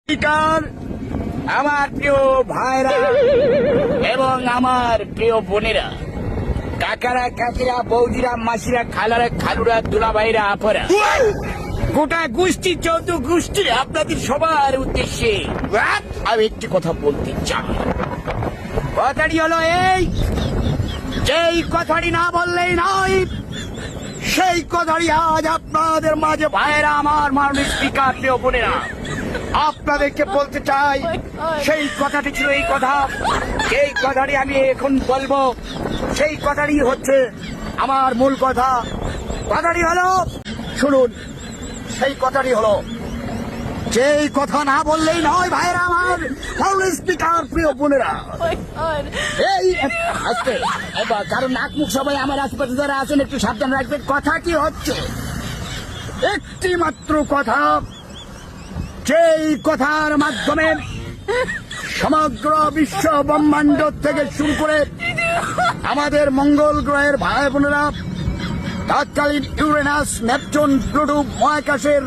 নমস্কার আমার প্রিয় ভাইরা এবং আমার প্রিয় বোনেরা, কাকারা কাকিরা, বৌদিরা, মাসিরা, খালারা, খালুরা, দুলাভাইরা, আপারা, গোটা গোষ্ঠী, চৌদ্দ গোষ্ঠী, আপনাদের সবার উদ্দেশ্যে আমি একটি কথা বলতে চাই। কথাটি হলো এই, যেই কথাটি না বললেই নয়, সেই কথাটি আজ আপনাদের মাঝে ভাইয়েরা, আমার মাননীয় স্পিকার, প্রিয় বোনেরা, আপনাদেরকে বলতে চাই। সেই কথাটি ছিল এই কথা, এই কথাটি আমি এখন বলবো, সেই কথাটি হচ্ছে আমার মূল কথা। কথাটি হলো, শুনুন, সেই কথাটি হলো, যেই কথা না বললেই নয় ভাইয়েরা, আমার মাননীয় স্পিকার, প্রিয় বোনেরা, এই আজকে কারণ নাক মুখ সবাই আমার আশপাশে যারা আছেন একটু সাবধান রাখবেন। কথা কি হচ্ছে, একটি মাত্র কথা, যেই কথার মাধ্যমে সমগ্র বিশ্ব ব্রহ্মাণ্ড থেকে শুরু করে আমাদের মঙ্গল গ্রহের ভাই বোনেরা, তৎকালীন ইউরেনাস, নেপচুন, প্লুটো, মহাকাশের